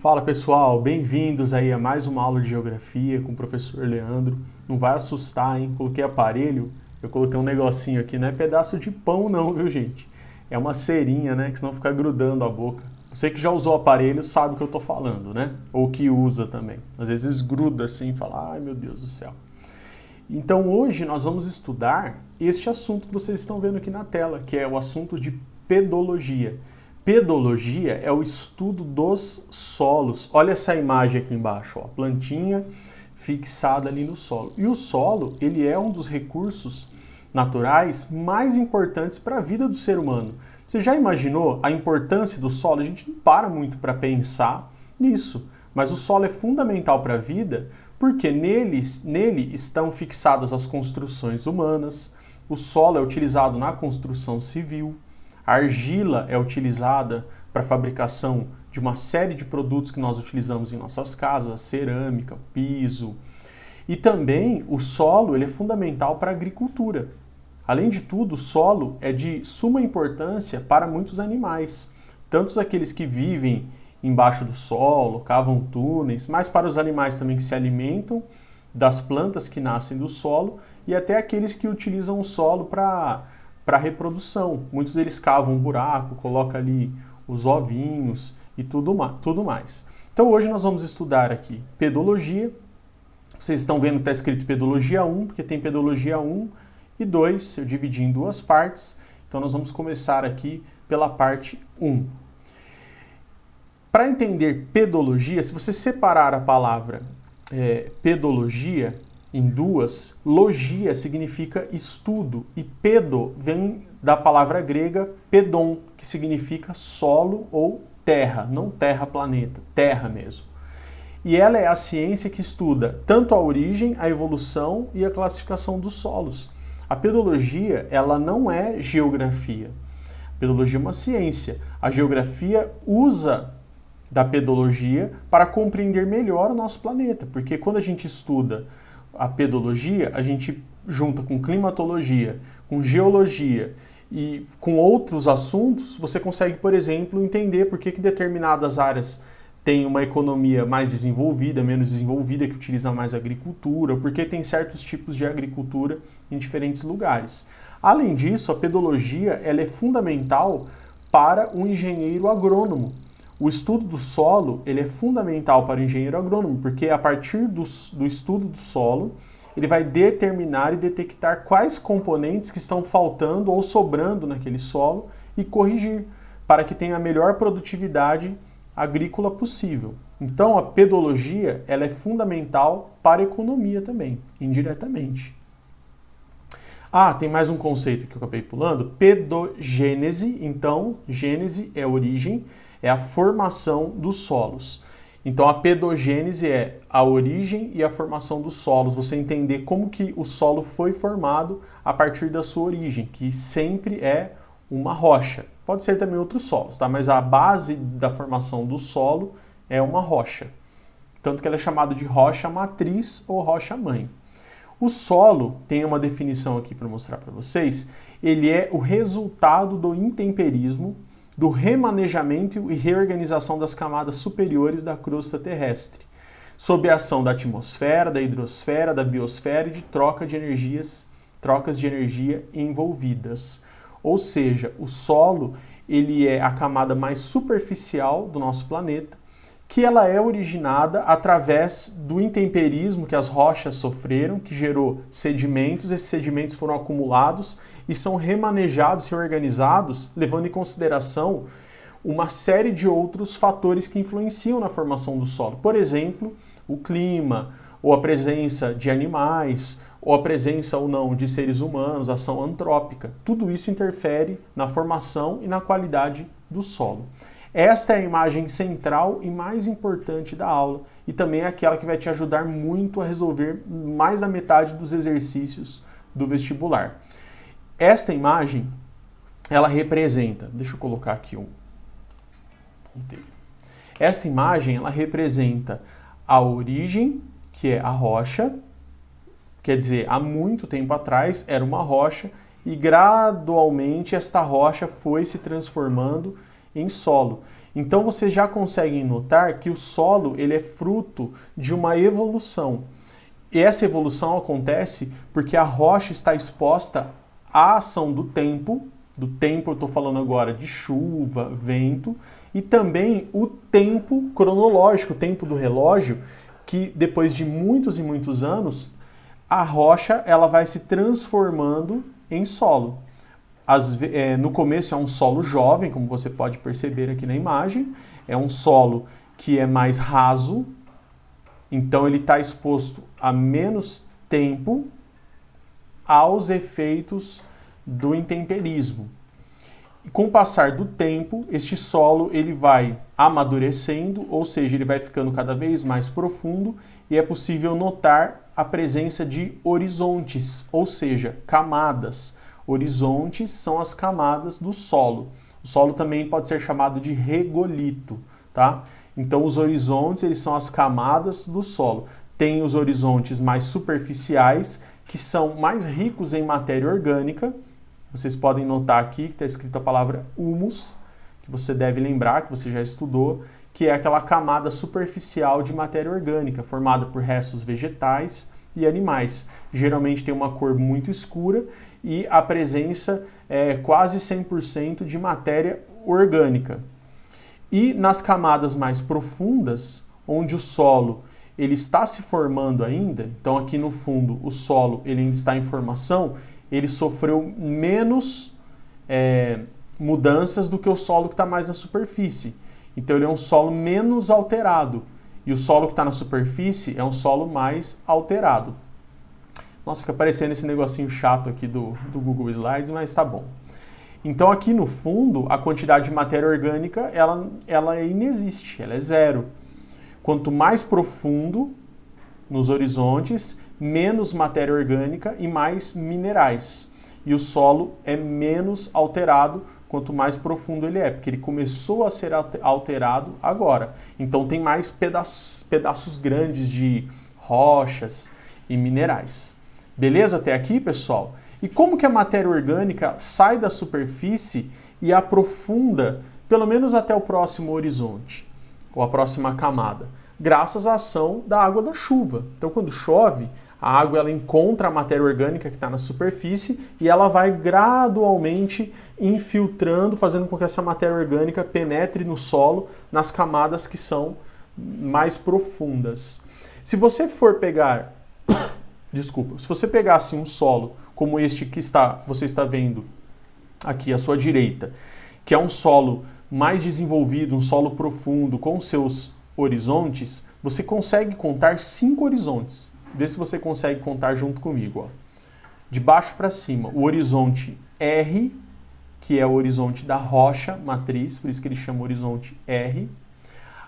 Fala pessoal, bem-vindos aí a mais uma aula de Geografia com o professor Leandro. Não vai assustar, hein? Coloquei aparelho, eu coloquei um negocinho aqui, não é pedaço de pão não, viu gente? É uma cerinha, né? Que senão fica grudando a boca. Você que já usou o aparelho sabe o que eu tô falando, né? Ou que usa também. Às vezes gruda assim e fala, ai meu Deus do céu. Então hoje nós vamos estudar este assunto que vocês estão vendo aqui na tela, que é o assunto de pedologia. Pedologia é o estudo dos solos. Olha essa imagem aqui embaixo, ó, plantinha fixada ali no solo. E o solo, ele é um dos recursos naturais mais importantes para a vida do ser humano. Você já imaginou a importância do solo? A gente não para muito para pensar nisso, mas o solo é fundamental para a vida porque nele estão fixadas as construções humanas, o solo é utilizado na construção civil, a argila é utilizada para a fabricação de uma série de produtos que nós utilizamos em nossas casas, cerâmica, piso. E também o solo ele é fundamental para a agricultura. Além de tudo, o solo é de suma importância para muitos animais, tanto aqueles que vivem embaixo do solo, cavam túneis, mas para os animais também que se alimentam das plantas que nascem do solo e até aqueles que utilizam o solo para reprodução. Muitos deles cavam um buraco, colocam ali os ovinhos e tudo mais. Então hoje nós vamos estudar aqui pedologia. Vocês estão vendo que está escrito pedologia 1, porque tem pedologia 1 e 2, eu dividi em duas partes. Então nós vamos começar aqui pela parte 1. Para entender pedologia, se você separar a palavra pedologia em duas, logia significa estudo e pedo vem da palavra grega pedon, que significa solo ou terra, não terra planeta, terra mesmo. E ela é a ciência que estuda tanto a origem, a evolução e a classificação dos solos. A pedologia, ela não é geografia. A pedologia é uma ciência. A geografia usa da pedologia para compreender melhor o nosso planeta, porque quando a gente estuda a pedologia, a gente junta com climatologia, com geologia e com outros assuntos, você consegue, por exemplo, entender por que determinadas áreas têm uma economia mais desenvolvida, menos desenvolvida, que utiliza mais agricultura, por que tem certos tipos de agricultura em diferentes lugares. Além disso, a pedologia ela é fundamental para o engenheiro agrônomo. O estudo do solo ele é fundamental para o engenheiro agrônomo, porque a partir do estudo do solo, ele vai determinar e detectar quais componentes que estão faltando ou sobrando naquele solo e corrigir, para que tenha a melhor produtividade agrícola possível. Então, a pedologia ela é fundamental para a economia também, indiretamente. Tem mais um conceito que eu acabei pulando, pedogênese. Então, gênese é origem, é a formação dos solos. Então a pedogênese é a origem e a formação dos solos, você entender como que o solo foi formado a partir da sua origem, que sempre é uma rocha. Pode ser também outros solos, tá? Mas a base da formação do solo é uma rocha. Tanto que ela é chamada de rocha matriz ou rocha mãe. O solo, tem uma definição aqui para mostrar para vocês, ele é o resultado do intemperismo, do remanejamento e reorganização das camadas superiores da crosta terrestre, sob a ação da atmosfera, da hidrosfera, da biosfera e de trocas de energia envolvidas. Ou seja, o solo ele é a camada mais superficial do nosso planeta, que ela é originada através do intemperismo que as rochas sofreram, que gerou sedimentos, esses sedimentos foram acumulados e são remanejados, reorganizados, levando em consideração uma série de outros fatores que influenciam na formação do solo. Por exemplo, o clima, ou a presença de animais, ou a presença ou não de seres humanos, ação antrópica. Tudo isso interfere na formação e na qualidade do solo. Esta é a imagem central e mais importante da aula e também é aquela que vai te ajudar muito a resolver mais da metade dos exercícios do vestibular. Esta imagem, ela representa, deixa eu colocar aqui um ponteiro. Esta imagem, ela representa a origem, que é a rocha, quer dizer, há muito tempo atrás era uma rocha e gradualmente esta rocha foi se transformando em solo. Então vocês já conseguem notar que o solo ele é fruto de uma evolução. E essa evolução acontece porque a rocha está exposta à ação do tempo eu estou falando agora de chuva, vento, e também o tempo cronológico, o tempo do relógio, que depois de muitos e muitos anos, a rocha ela vai se transformando em solo. No começo é um solo jovem, como você pode perceber aqui na imagem, é um solo que é mais raso, então ele está exposto a menos tempo aos efeitos do intemperismo. E com o passar do tempo, este solo ele vai amadurecendo, ou seja, ele vai ficando cada vez mais profundo e é possível notar a presença de horizontes, ou seja, camadas. Horizontes são as camadas do solo. O solo também pode ser chamado de regolito, tá? Então os horizontes eles são as camadas do solo. Tem os horizontes mais superficiais, que são mais ricos em matéria orgânica. Vocês podem notar aqui que está escrita a palavra humus, que você deve lembrar, que você já estudou, que é aquela camada superficial de matéria orgânica, formada por restos vegetais e animais. Geralmente tem uma cor muito escura e a presença é quase 100% de matéria orgânica. E nas camadas mais profundas, onde o solo ele está se formando ainda, então aqui no fundo o solo ele ainda está em formação, ele sofreu menos mudanças do que o solo que está mais na superfície. Então ele é um solo menos alterado. E o solo que está na superfície é um solo mais alterado. Nossa, fica parecendo esse negocinho chato aqui do Google Slides, mas tá bom. Então aqui no fundo, a quantidade de matéria orgânica, ela inexiste, ela é zero. Quanto mais profundo nos horizontes, menos matéria orgânica e mais minerais. E o solo é menos alterado quanto mais profundo ele é, porque ele começou a ser alterado agora. Então tem mais pedaços grandes de rochas e minerais. Beleza até aqui, pessoal? E como que a matéria orgânica sai da superfície e aprofunda, pelo menos até o próximo horizonte, ou a próxima camada? Graças à ação da água da chuva. Então quando chove, a água ela encontra a matéria orgânica que está na superfície e ela vai gradualmente infiltrando, fazendo com que essa matéria orgânica penetre no solo, nas camadas que são mais profundas. Se você for pegar, se você pegasse um solo como este que você está vendo aqui à sua direita, que é um solo mais desenvolvido, um solo profundo, com seus horizontes, você consegue contar 5 horizontes. Vê se você consegue contar junto comigo. Ó. De baixo para cima, o horizonte R, que é o horizonte da rocha matriz, por isso que ele chama horizonte R.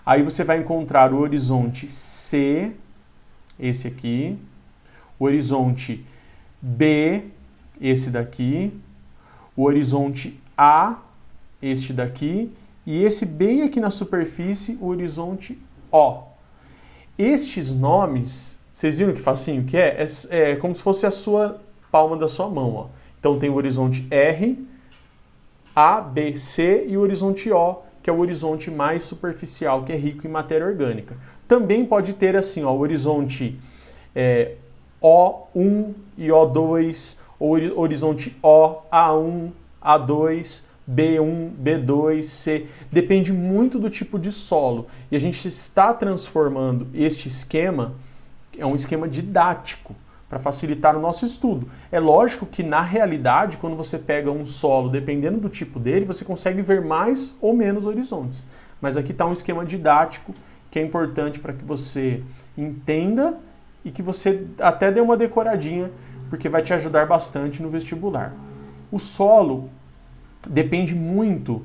Aí você vai encontrar o horizonte C, esse aqui. O horizonte B, esse daqui. O horizonte A, este daqui. E esse bem aqui na superfície, o horizonte O. Estes nomes, vocês viram que facinho que é? É como se fosse a sua palma da sua mão. Ó. Então tem o horizonte R, A, B, C e o horizonte O, que é o horizonte mais superficial, que é rico em matéria orgânica. Também pode ter assim, ó, o horizonte O1 e O2, ou horizonte O, A1, A2, B1, B2, C, depende muito do tipo de solo. E a gente está transformando este esquema, é um esquema didático, para facilitar o nosso estudo. É lógico que na realidade, quando você pega um solo, dependendo do tipo dele, você consegue ver mais ou menos horizontes. Mas aqui está um esquema didático que é importante para que você entenda e que você até dê uma decoradinha, porque vai te ajudar bastante no vestibular. O solo depende muito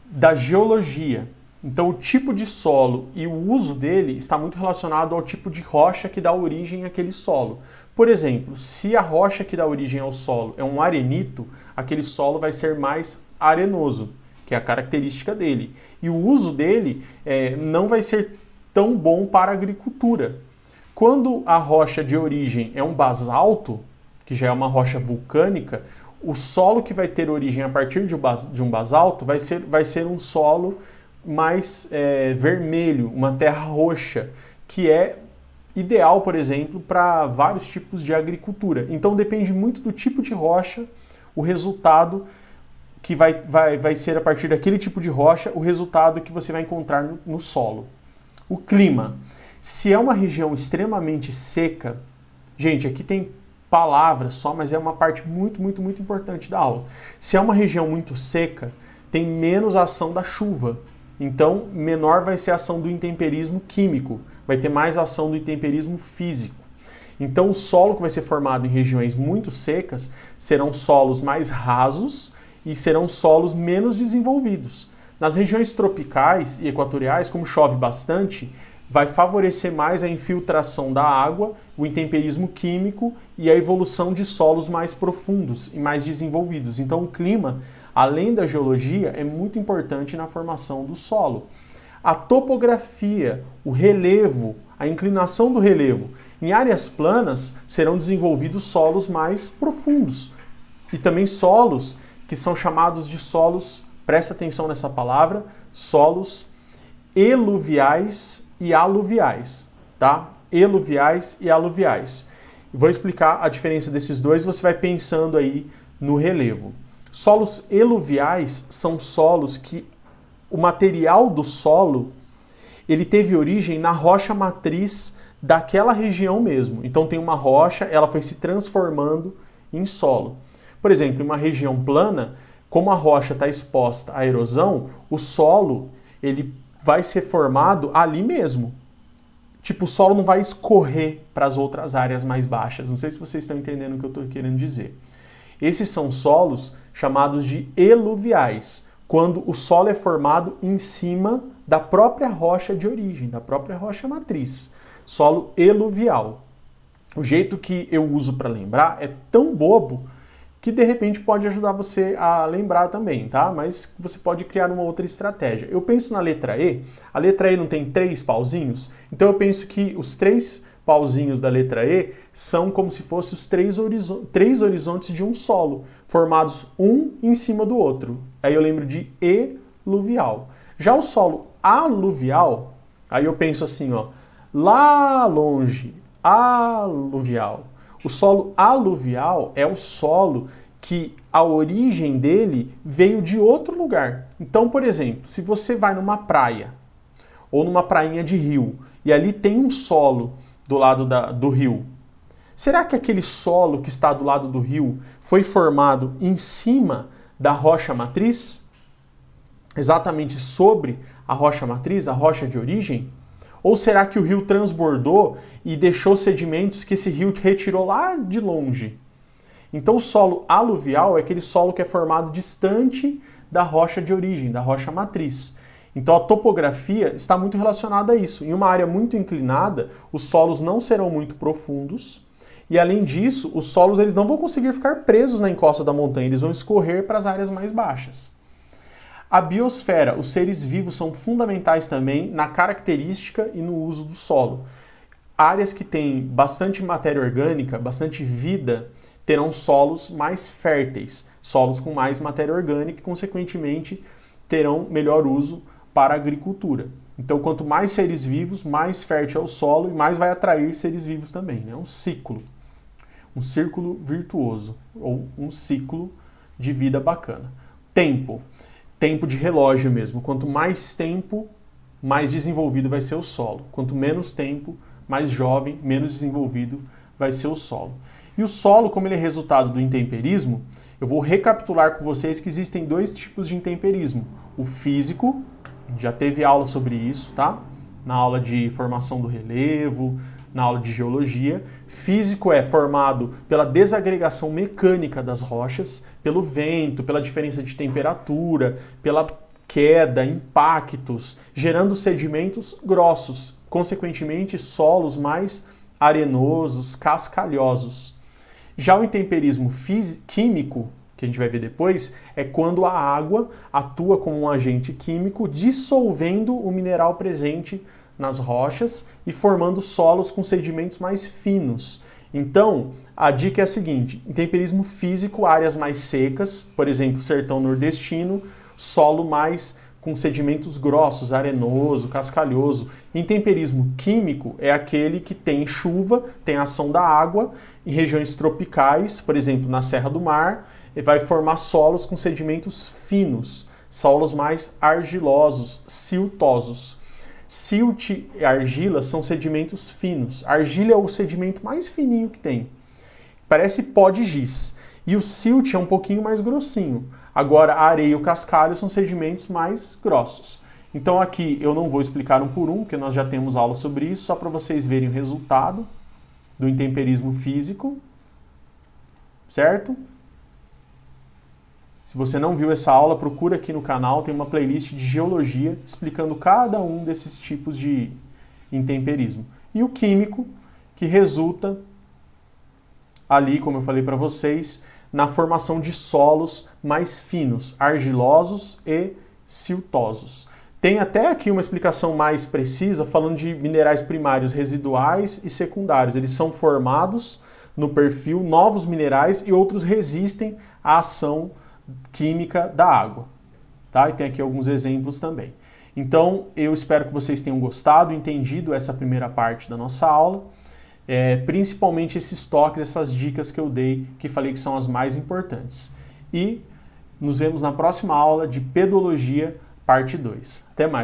da geologia. Então, o tipo de solo e o uso dele está muito relacionado ao tipo de rocha que dá origem àquele solo. Por exemplo, se a rocha que dá origem ao solo é um arenito, aquele solo vai ser mais arenoso, que é a característica dele. E o uso dele não vai ser tão bom para a agricultura. Quando a rocha de origem é um basalto, que já é uma rocha vulcânica, o solo que vai ter origem a partir de um basalto vai ser um solo mais vermelho, uma terra roxa, que é ideal, por exemplo, para vários tipos de agricultura. Então depende muito do tipo de rocha, o resultado que vai ser a partir daquele tipo de rocha, o resultado que você vai encontrar no solo. O clima. Se é uma região extremamente seca, gente, aqui tem palavras só, mas é uma parte muito, muito, muito importante da aula. Se é uma região muito seca, tem menos ação da chuva. Então, menor vai ser a ação do intemperismo químico, vai ter mais ação do intemperismo físico. Então, o solo que vai ser formado em regiões muito secas serão solos mais rasos e serão solos menos desenvolvidos. Nas regiões tropicais e equatoriais, como chove bastante, vai favorecer mais a infiltração da água, o intemperismo químico e a evolução de solos mais profundos e mais desenvolvidos. Então, o clima, além da geologia, é muito importante na formação do solo. A topografia, o relevo, a inclinação do relevo. Em áreas planas, serão desenvolvidos solos mais profundos. E também solos que são chamados de solos, presta atenção nessa palavra, solos eluviais e aluviais, tá? Eluviais e aluviais. Vou explicar a diferença desses dois, você vai pensando aí no relevo. Solos eluviais são solos que o material do solo, ele teve origem na rocha matriz daquela região mesmo. Então tem uma rocha, ela foi se transformando em solo. Por exemplo, em uma região plana, como a rocha está exposta à erosão, o solo ele vai ser formado ali mesmo. Tipo, o solo não vai escorrer para as outras áreas mais baixas. Não sei se vocês estão entendendo o que eu estou querendo dizer. Esses são solos chamados de eluviais, quando o solo é formado em cima da própria rocha de origem, da própria rocha matriz. Solo eluvial. O jeito que eu uso para lembrar é tão bobo que de repente pode ajudar você a lembrar também, tá? Mas você pode criar uma outra estratégia. Eu penso na letra E, a letra E não tem 3 pauzinhos? Então eu penso que os 3 pauzinhos da letra E são como se fossem os 3 horizontes de um solo, formados um em cima do outro. Aí eu lembro de eluvial. Já o solo aluvial, aí eu penso assim, ó, lá longe, aluvial. O solo aluvial é o solo que a origem dele veio de outro lugar. Então, por exemplo, se você vai numa praia ou numa prainha de rio e ali tem um solo do lado do rio, será que aquele solo que está do lado do rio foi formado em cima da rocha matriz? Exatamente sobre a rocha matriz, a rocha de origem? Ou será que o rio transbordou e deixou sedimentos que esse rio retirou lá de longe? Então o solo aluvial é aquele solo que é formado distante da rocha de origem, da rocha matriz. Então a topografia está muito relacionada a isso. Em uma área muito inclinada, os solos não serão muito profundos e, além disso, os solos eles não vão conseguir ficar presos na encosta da montanha, eles vão escorrer para as áreas mais baixas. A biosfera, os seres vivos são fundamentais também na característica e no uso do solo. Áreas que têm bastante matéria orgânica, bastante vida, terão solos mais férteis, solos com mais matéria orgânica e, consequentemente, terão melhor uso para a agricultura. Então, quanto mais seres vivos, mais fértil é o solo e mais vai atrair seres vivos também. É um ciclo, um círculo virtuoso ou um ciclo de vida bacana. Tempo. Tempo de relógio mesmo. Quanto mais tempo, mais desenvolvido vai ser o solo. Quanto menos tempo, mais jovem, menos desenvolvido vai ser o solo. E o solo, como ele é resultado do intemperismo, eu vou recapitular com vocês que existem 2 tipos de intemperismo. O físico, já teve aula sobre isso, tá? Na aula de formação do relevo, na aula de geologia. Físico é formado pela desagregação mecânica das rochas, pelo vento, pela diferença de temperatura, pela queda, impactos, gerando sedimentos grossos, consequentemente solos mais arenosos, cascalhosos. Já o intemperismo químico, que a gente vai ver depois, é quando a água atua como um agente químico, dissolvendo o mineral presente nas rochas e formando solos com sedimentos mais finos. Então, a dica é a seguinte: intemperismo físico, áreas mais secas, por exemplo, sertão nordestino, solo mais com sedimentos grossos, arenoso, cascalhoso. Intemperismo químico é aquele que tem chuva, tem ação da água, em regiões tropicais, por exemplo, na Serra do Mar, vai formar solos com sedimentos finos, solos mais argilosos, siltosos. Silt e argila são sedimentos finos. Argila é o sedimento mais fininho que tem. Parece pó de giz. E o silt é um pouquinho mais grossinho. Agora, a areia e o cascalho são sedimentos mais grossos. Então aqui eu não vou explicar um por um, porque nós já temos aula sobre isso, só para vocês verem o resultado do intemperismo físico. Certo? Se você não viu essa aula, procura aqui no canal, tem uma playlist de geologia explicando cada um desses tipos de intemperismo. E o químico, que resulta ali, como eu falei para vocês, na formação de solos mais finos, argilosos e siltosos. Tem até aqui uma explicação mais precisa falando de minerais primários residuais e secundários. Eles são formados no perfil novos minerais e outros resistem à ação química da água, tá? E tem aqui alguns exemplos também. Então, eu espero que vocês tenham gostado, entendido essa primeira parte da nossa aula, principalmente esses toques, essas dicas que eu dei, que falei que são as mais importantes. E nos vemos na próxima aula de Pedologia, parte 2. Até mais!